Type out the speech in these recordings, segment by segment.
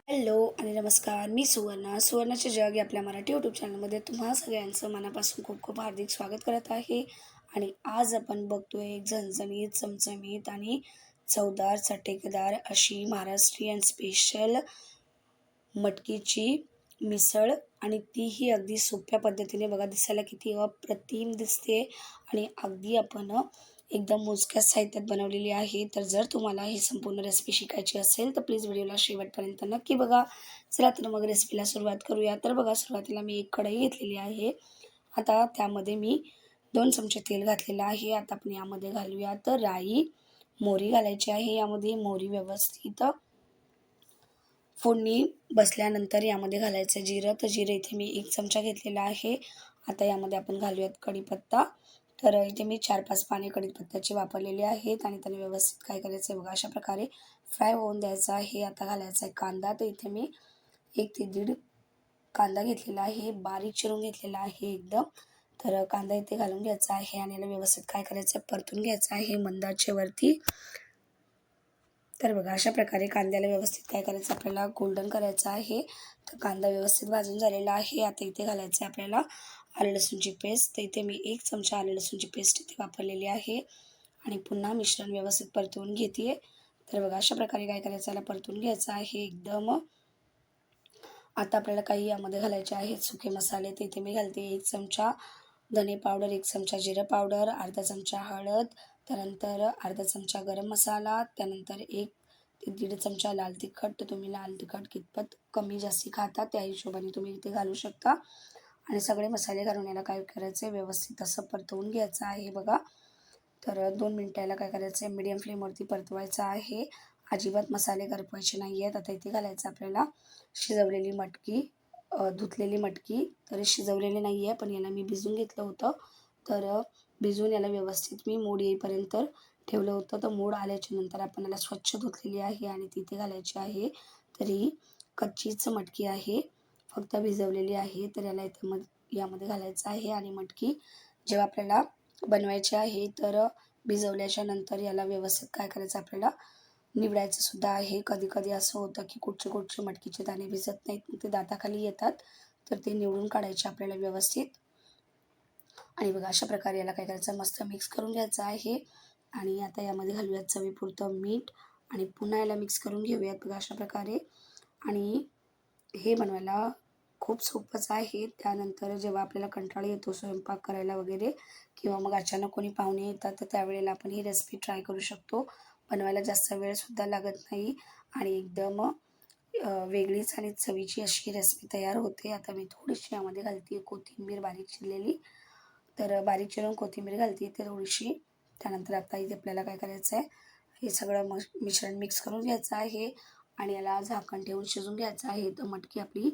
Hello आणि नमस्कार. मी सुवर्णाचे जग या आपल्या मराठी यूट्यूब चॅनलमध्ये तुम्हा सगळ्यांचं मनापासून खूप खूप हार्दिक स्वागत करत आहे. आणि आज आपण बघतोय एक झणझणीत, चमचमीत आणि चवदार, चटकदार अशी महाराष्ट्रीयन स्पेशल मटकीची मिसळ आणि तीही अगदी सोप्या पद्धतीने. बघा दिसायला किती अप्रतिम दिसते आणि अगदी आपण एकदम मोजक्या साहित्यात बनवलेली आहे. तर जर तुम्हाला ही संपूर्ण रेसिपी शिकायची असेल तर प्लीज व्हिडिओला शेवटपर्यंत नक्की बघा. चला तर मग रेसिपीला सुरुवात करूया. तर बघा, सुरुवातीला मी एक कढई घेतलेली आहे. आता त्यामध्ये मी 2 चमचे तेल घातलेलं आहे. आता आपण यामध्ये घालूया तर राई, मोहरी घालायची आहे. यामध्ये मोहरी व्यवस्थित फोडणी बसल्यानंतर यामध्ये घालायचं जिरं. तर जिरं इथे मी 1 चमचा घेतलेला आहे. आता यामध्ये आपण घालूयात कढीपत्ता. तर इथे मी 4-5 पाने कढीपत्त्याचे वापरलेले आहेत आणि त्याने व्यवस्थित काय करायचं आहे बघा, अशा प्रकारे फ्राय होऊन द्यायचं आहे. आता घालायचा आहे कांदा. तर इथे मी 1 ते दीड कांदा घेतलेला आहे, बारीक चिरून घेतलेला आहे एकदम. तर कांदा इथे घालून घ्यायचा आहे आणि याला व्यवस्थित काय करायचं आहे, परतून घ्यायचं आहे मंद आचेवरती. तर बघा, अशा प्रकारे कांद्याला व्यवस्थित काय करायचं, आपल्याला गोल्डन करायचं आहे. तर कांदा व्यवस्थित भाजून झालेला आहे. आता इथे घालायचं आहे आपल्याला आलं लसूणची पेस्ट. तर इथे मी 1 चमचा आलं लसूणची पेस्ट इथे वापरलेली आहे आणि पुन्हा मिश्रण व्यवस्थित परतवून घेते. तर बघा, अशा प्रकारे काय करायचं, याला परतून घ्यायचं आहे एकदम. आता आपल्याला काही यामध्ये घालायचे आहेत सुके मसाले. तर इथे मी घालते 1 चमचा धने पावडर, 1 चमचा जिरं पावडर, अर्धा चमचा हळद, त्यानंतर अर्धा चमचा गरम मसाला, त्यानंतर 1 ते दीड चमचा लाल तिखट. तर तुम्ही लाल तिखट कितपत कमी जास्ती खाता त्या हिशोबाने तुम्ही इथे घालू शकता. आणि सगळे मसाले घालून याला काय करायचं आहे, व्यवस्थित असं परतवून घ्यायचं आहे बघा. तर 2 मिनिटं याला काय करायचं आहे, मीडियम फ्लेमवरती परतवायचं आहे. अजिबात मसाले करपवायचे नाही आहेत. आता इथे घालायचं आपल्याला शिजवलेली मटकी, धुतलेली मटकी. तर शिजवलेली नाही आहे, पण याला मी भिजवून घेतलं होतं. तर भिजवून याला व्यवस्थित मी मोड येईपर्यंत ठेवलं होतं. तर मोड आल्याच्यानंतर आपण याला स्वच्छ धुतलेली आहे आणि तिथे घालायची आहे. तर ही कच्चीच मटकी आहे, फक्त भिजवलेली आहे. तर याला इथे यामध्ये घालायचं आहे आणि मटकी जेव्हा आपल्याला बनवायची आहे तर भिजवल्याच्या नंतर याला व्यवस्थित काय करायचं, आपल्याला निवडायचं सुद्धा आहे. कधी-कधी असं होतं की कुठचे मटकीचे दाणे भिजत नाहीत, मग ते दाताखाली येतात. तर ते निवडून काढायचे आपल्याला व्यवस्थित. आणि बघा, अशा प्रकारे याला काय करायचं, मस्त मिक्स करून घ्यायचं आहे. आणि आता यामध्ये घालूयात चवीपुरतं मीठ आणि पुन्हा याला मिक्स करून घेऊयात बघा अशा प्रकारे. आणि हे बनवायला खूप सोपंच आहे. त्यानंतर जेव्हा आपल्याला कंटाळा येतो स्वयंपाक करायला वगैरे, किंवा मग अचानक कोणी पाहुणे येतात, तर त्यावेळेला आपण ही रेसिपी ट्राय करू शकतो. बनवायला जास्त वेळसुद्धा लागत नाही आणि एकदम वेगळीच आणि चवीची अशी रेसिपी तयार होते. आता मी थोडीशी यामध्ये घालते आहे कोथिंबीर बारीक चिरलेली. तर बारीक चिरून कोथिंबीर घालते इथे थोडीशी. त्यानंतर आता इथे आपल्याला काय करायचं आहे, हे सगळं मिश्रण मिक्स करून घ्यायचं आहे आणि याला झाकण ठेवून शिजवून घ्यायचं आहे. तर मटकी आपली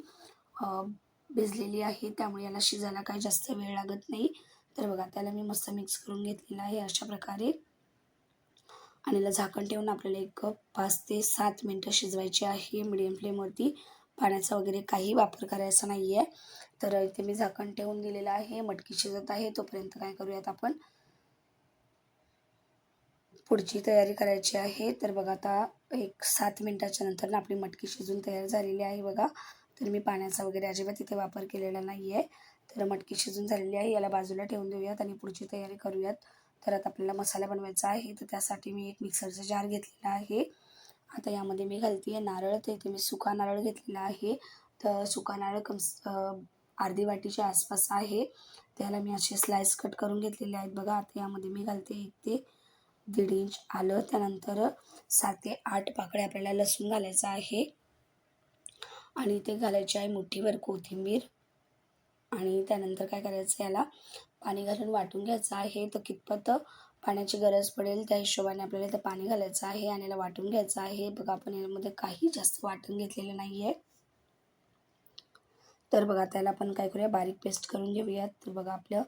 भिजलेली आहे, त्यामुळे याला शिजायला काही जास्त वेळ लागत नाही. तर बघा, त्याला मी मस्त मिक्स करून घेतलेलं आहे अशा प्रकारे. आणि याला झाकण ठेवून आपल्याला एक 5 ते 7 मिनिटं शिजवायची आहे मीडियम फ्लेमवरती. पाण्याचा वगैरे काही वापर करायचा नाही आहे. तर इथे मी झाकण ठेवून दिलेलं आहे. मटकी शिजत आहे, तोपर्यंत काय करूयात, आपण पुढची तयारी करायची आहे. तर बघा, आता एक 7 मिनिटाच्या नंतर ना आपली मटकी शिजून तयार झालेली आहे बघा. तर मी पाण्याचा वगैरे अजिबात इथे वापर केलेला नाही आहे. तर मटकी शिजून झालेली आहे, याला बाजूला ठेवून देऊयात आणि पुढची तयारी करूयात. तर आता आपल्याला मसाला बनवायचा आहे. तर त्यासाठी मी एक मिक्सरचा जार घेतलेला आहे. आता यामध्ये मी घालते आहे नारळ. तर इथे मी सुका नारळ घेतलेला आहे. तर सुका नारळ अर्धी वाटीच्या आसपास आहे. त्याला मी असे स्लाइस कट करून घेतलेले आहेत बघा. आता यामध्ये मी घालते 1 ते दीड इंच आलं, त्यानंतर 7 ते 8 पाकळ्या आपल्याला लसूण घालायचा आहे आणि ते घालायचे आहे मुठीभर कोथिंबीर. आणि त्यानंतर काय करायचं, याला पाणी घालून वाटून घ्यायचं आहे. तर कितपत पाण्याची गरज पडेल त्या हिशोबाने आपल्याला इथं पाणी घालायचं आहे आणि याला वाटून घ्यायचं आहे बघा. आपण यामध्ये काही जास्त वाटून घेतलेलं नाही आहे. तर बघा, त्याला आपण काय करूया, बारीक पेस्ट करून घेऊयात. तर बघा, आपलं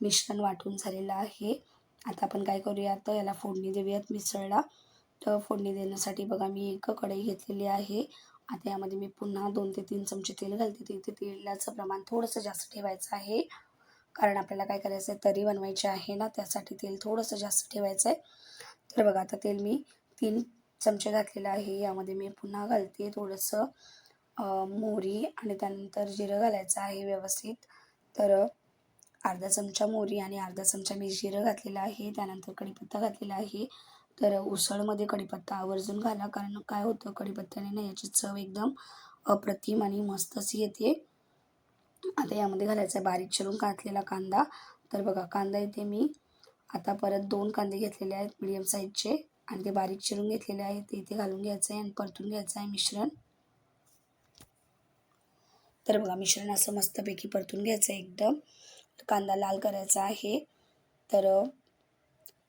मिश्रण वाटून झालेलं आहे. आता आपण काय करूया, तर याला फोडणी देऊयात मिसळला. तर फोडणी देण्यासाठी बघा, मी एक कढई घेतलेली आहे. आता यामध्ये मी पुन्हा 2 ते 3 चमचे तेल घालते. तर इथे तेलाचं प्रमाण थोडंसं जास्त ठेवायचं आहे, कारण आपल्याला काय करायचं आहे, तरी बनवायची आहे ना, त्यासाठी तेल थोडंसं जास्त ठेवायचं आहे. तर बघा, आता तेल मी 3 चमचे घातलेलं आहे. यामध्ये मी पुन्हा घालते थोडंसं मोहरी आणि त्यानंतर जिरं घालायचं आहे व्यवस्थित. तर अर्धा चमचा मोहरी आणि अर्धा चमचा मी जिरं घातलेलं आहे. त्यानंतर कढीपत्ता घातलेला आहे. तर उसळमध्ये कढीपत्ता आवर्जून घाला, कारण काय होतं कढीपत्त्याने ना याची चव एकदम अप्रतिम आणि मस्त अशी येते. आता यामध्ये घालायचा आहे बारीक चिरून घातलेला कांदा. तर बघा कांदा इथे मी आता परत 2 कांदे घेतलेले आहेत मीडियम साईजचे आणि ते बारीक चिरून घेतलेले आहेत. ते इथे घालून घ्यायचं आहे आणि परतून घ्यायचं आहे मिश्रण. तर बघा मिश्रण असं मस्तपैकी परतून घ्यायचं आहे एकदम. कांदा लाल करायचा आहे. तर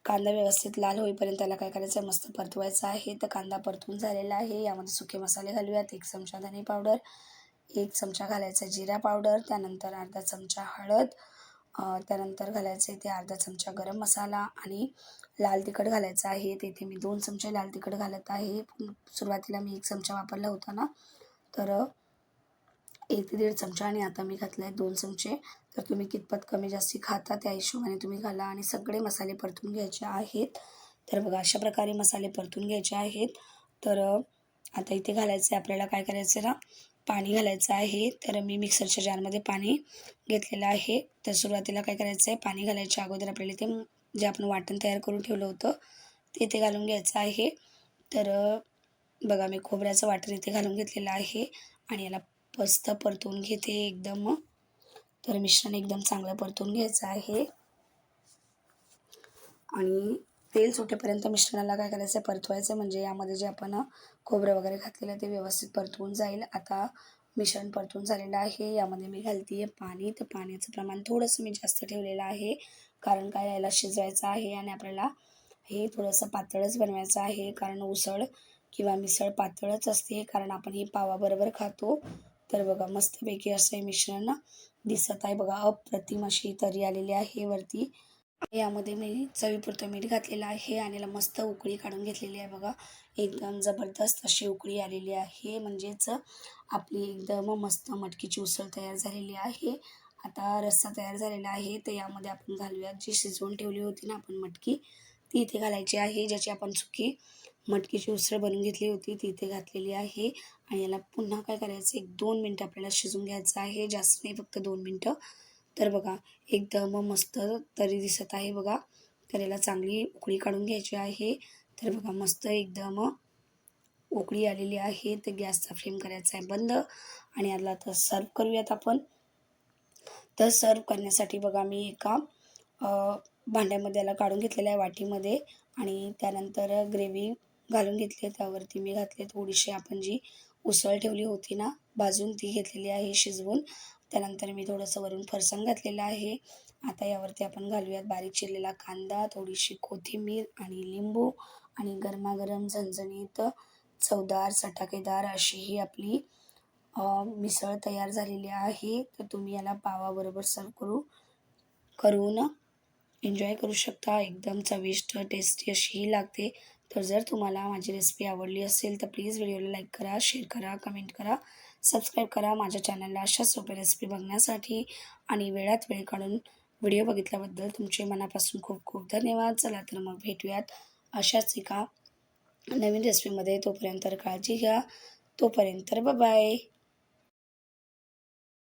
कांदा व्यवस्थित लाल होईपर्यंत त्याला काय करायचं आहे, मस्त परतवायचा आहे. तर कांदा परतून झालेला आहे. यामध्ये सुके मसाले घालूयात. 1 चमचा धने पावडर, 1 चमचा घालायचा जिरा पावडर, त्यानंतर अर्धा चमचा हळद, त्यानंतर घालायचं इथे अर्धा चमचा गरम मसाला आणि लाल तिखट घालायचं आहे. तिथे मी 2 चमचे लाल तिखट घालत आहे. सुरुवातीला मी 1 चमचा वापरला होता ना, तर 1 ते 1.5 चमचा आणि आता मी घातला आहे 2 चमचे. तर तुम्ही कितपत कमी जास्ती खाता त्या हिशोबाने तुम्ही घाला आणि सगळे मसाले परतून घ्यायचे आहेत. तर बघा अशा प्रकारे मसाले परतून घ्यायचे आहेत. तर आता इथे घालायचं आहे आपल्याला, काय करायचं आहे ना, पाणी घालायचं आहे. तर मी मिक्सरच्या जारमध्ये पाणी घेतलेलं आहे. तर सुरुवातीला काय करायचं आहे, पाणी घालायच्या अगोदर आपल्याला इथे जे आपण वाटण तयार करून ठेवलं होतं ते इथे घालून घ्यायचं आहे. तर बघा मी खोबऱ्याचं वाटण इथे घालून घेतलेलं आहे आणि याला मस्त परतून घेते एकदम. तर मिश्रण एकदम चांगलं परतून घ्यायचं आहे आणि तेल सुटेपर्यंत मिश्रणाला काय करायचं आहे, परतवायचं, म्हणजे यामध्ये जे आपण खोबरं वगैरे घातलेलं आहे ते व्यवस्थित परतवून जाईल. आता मिश्रण परतून झालेलं आहे. यामध्ये मी घालते आहे पाणी. तर पाण्याचं प्रमाण थोडंसं मी जास्त ठेवलेलं आहे, कारण काय याला शिजवायचं आहे आणि आपल्याला हे थोडंसं पातळच बनवायचं आहे, कारण उसळ किंवा मिसळ पातळच असते, कारण आपण ही पावाबरोबर खातो. तर बघा मस्तपैकी असं हे मिश्रण दिसत आहे बघा, अप्रतिम अशी तर्री आलेली आहे वरती. यामध्ये मी चवीपुरतं मीठ घातलेलं आहे आणि याला मस्त उकळी काढून घेतलेली आहे बघा. एकदम जबरदस्त अशी उकळी आलेली आहे, म्हणजेच आपली एकदम मस्त मटकीची उसळ तयार झालेली आहे. आता रस्सा तयार झालेला आहे. तर यामध्ये आपण घालूयात जी शिजवून ठेवली होती ना आपण मटकी, ती इथे घालायची आहे. ज्याची आपण सुकी मटकीची उसळ बनवून घेतली होती ती इथे घातलेली आहे आणि याला पुन्हा काय करायचं, 1-2 मिनटं आपल्याला शिजवून घ्यायचं आहे, जास्त नाही, फक्त 2 मिनटं. तर बघा एकदम मस्त तरी दिसत आहे बघा. तर याला चांगली उकळी काढून घ्यायची आहे. तर बघा मस्त एकदम उकळी आलेली आहे. तर गॅसचा फ्लेम करायचा आहे बंद आणि याला आता सर्व करूयात आपण. तर सर्व करण्यासाठी बघा मी एका भांड्यामध्ये याला काढून घेतलेलं आहे वाटीमध्ये आणि त्यानंतर ग्रेव्ही घालून घेतली. त्यावरती मी घातले थोडीशी आपण जी उसळ ठेवली होती ना भाजून, ती घेतलेली आहे शिजवून. त्यानंतर मी थोडंसं वरून फरसाण घातलेलं आहे. आता यावरती आपण घालूयात बारीक चिरलेला कांदा, थोडीशी कोथिंबीर आणि लिंबू आणि गरमागरम झणझणीत चवदार चटाकेदार अशी ही आपली मिसळ तयार झालेली आहे. तर तुम्ही याला पावाबरोबर सर्व करून एन्जॉय करू शकता. एकदम चविष्ट टेस्टी अशी ही लागते. तर जर तुम्हाला माझी रेसिपी आवडली असेल तर प्लीज व्हिडिओला लाईक करा, शेअर करा, कमेंट करा, सबस्क्राईब करा माझ्या चॅनलला अशाच सोप्या रेसिपी बघण्यासाठी. आणि वेळात वेळ काढून व्हिडिओ बघितल्याबद्दल तुमचे मनापासून खूप खूप धन्यवाद. चला तर मग भेटूयात अशाच एका नवीन रेसिपीमध्ये. तोपर्यंत काळजी घ्या. तोपर्यंत बाय बाय.